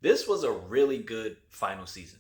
This was a really good final season.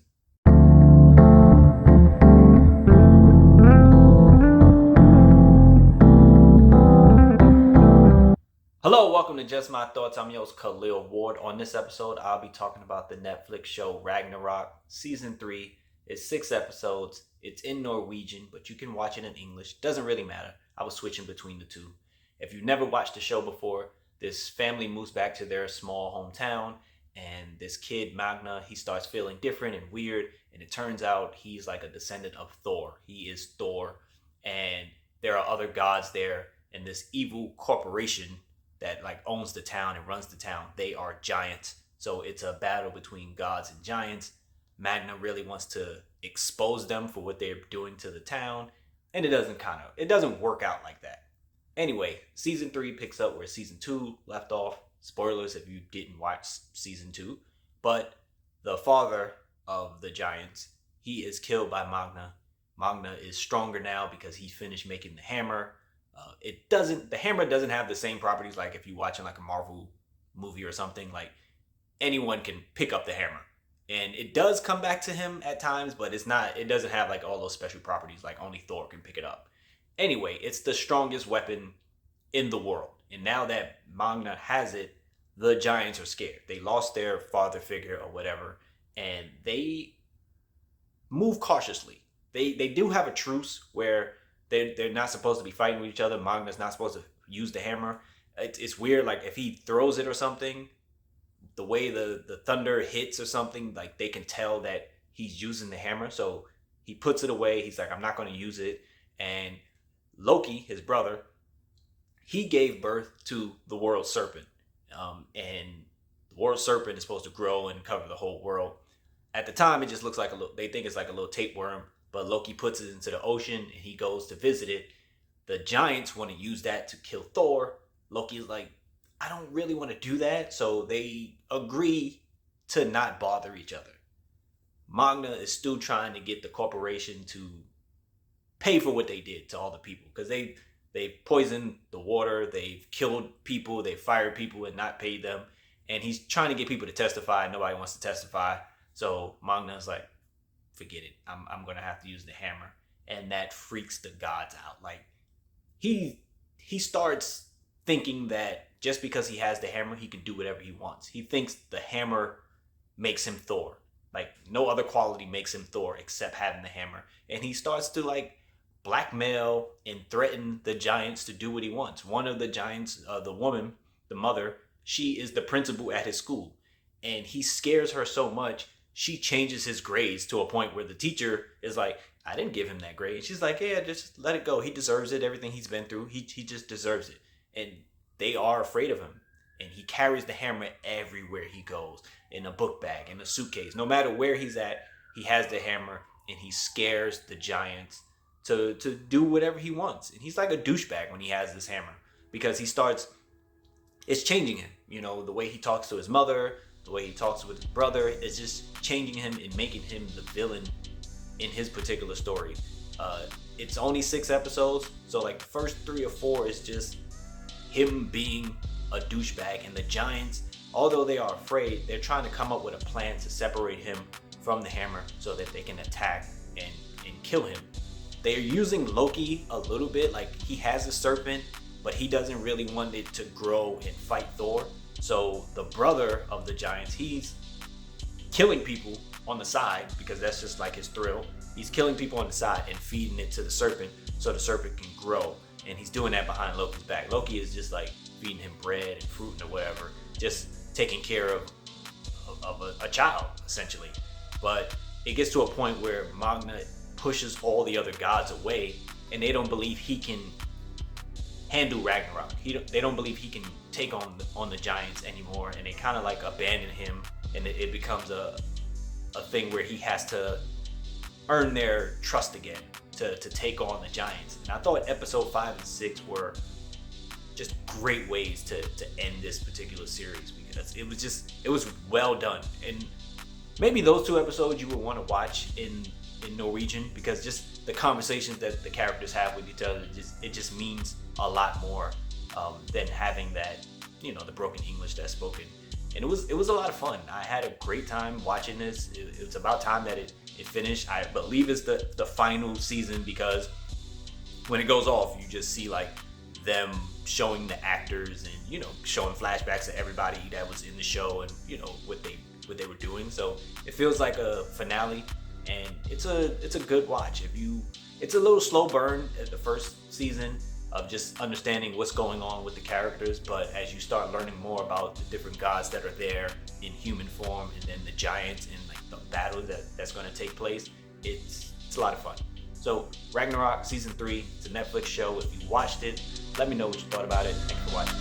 Hello, welcome to Just My Thoughts. I'm your host, Khaleel Ward. On this episode, I'll be talking about the Netflix show Ragnarök, Season 3. It's 6 episodes. It's in Norwegian, but you can watch it in English. Doesn't really matter. I was switching between the two. If you've never watched the show before, this family moves back to their small hometown, and this kid, Magne, he starts feeling different and weird, and it turns out he's like a descendant of Thor. He is Thor, and there are other gods there, and this evil corporation that like owns the town and runs the town, they are giants. So it's a battle between gods and giants. Magne really wants to expose them for what they're doing to the town, and it doesn't work out like that. Anyway, season 3 picks up where season 2 left off. Spoilers if you didn't watch season 2. But the father of the giants, he is killed by Magne. Magne is stronger now because he finished making the hammer. The hammer doesn't have the same properties like if you're watching like a Marvel movie or something. Like anyone can pick up the hammer, and it does come back to him at times, but it doesn't have like all those special properties like only Thor can pick it up. Anyway, it's the strongest weapon in the world, and now that Magne has it, the giants are scared. They lost their father figure or whatever, and they move cautiously. They do have a truce where they're not supposed to be fighting with each other. Magne's not supposed to use the hammer. It's weird. Like if he throws it or something, the way the thunder hits or something, like they can tell that he's using the hammer. So he puts it away. He's like, I'm not going to use it. And Loki, his brother, he gave birth to the world serpent. And the world serpent is supposed to grow and cover the whole world. At the time, it just looks like they think it's like a little tapeworm. But Loki puts it into the ocean and he goes to visit it. The giants want to use that to kill Thor. Loki is like, I don't really want to do that. So they agree to not bother each other. Magne is still trying to get the corporation to pay for what they did to all the people. Because they've poisoned the water. They've killed people. They've fired people and not paid them. And he's trying to get people to testify. Nobody wants to testify. So Magne is like, forget it. I'm gonna have to use the hammer, and that freaks the gods out. Like he starts thinking that just because he has the hammer, he can do whatever he wants. He thinks the hammer makes him Thor. Like no other quality makes him Thor except having the hammer, and he starts to like blackmail and threaten the giants to do what he wants. One of the giants, the woman, the mother, she is the principal at his school, and he scares her so much. She changes his grades to a point where the teacher is like, I didn't give him that grade. And she's like, yeah, just let it go. He deserves it. Everything he's been through, he just deserves it. And they are afraid of him. And he carries the hammer everywhere he goes, in a book bag, in a suitcase. No matter where he's at, he has the hammer, and he scares the giants to do whatever he wants. And he's like a douchebag when he has this hammer, because it's changing him. You know, the way he talks to his mother, the way he talks with his brother, is just changing him and making him the villain in his particular story. It's only 6 episodes, so like the first 3 or 4 is just him being a douchebag, and the giants, although they are afraid, they're trying to come up with a plan to separate him from the hammer so that they can attack and kill him. They're using Loki a little bit. Like he has a serpent, but he doesn't really want it to grow and fight Thor. So the brother of the giants, he's killing people on the side because that's just like his thrill. He's killing people on the side and feeding it to the serpent so the serpent can grow. And he's doing that behind Loki's back. Loki is just like feeding him bread and fruit or whatever, just taking care of a child, essentially. But it gets to a point where Magne pushes all the other gods away, and they don't believe he can handle Ragnarök. They don't believe he can take on the giants anymore, and they kind of like abandon him, and it becomes a thing where he has to earn their trust again to take on the giants. And I thought episode 5 and 6 were just great ways to end this particular series, because it was well done. And maybe those 2 episodes you would want to watch in Norwegian, because just the conversations that the characters have with each other, it just means a lot more than having that, the broken English that's spoken and it was a lot of fun. I had a great time watching this. It's about time that it finished. I believe it's the final season, because when it goes off, you just see like them showing the actors and showing flashbacks of everybody that was in the show, and what they were doing. So it feels like a finale, and it's a good watch. It's a little slow burn at the first season of just understanding what's going on with the characters, but as you start learning more about the different gods that are there in human form, and then the giants and like the battle that's going to take place, it's a lot of fun. So Ragnarok season 3, it's a Netflix show. If you watched it, let me know what you thought about it. Thanks for watching.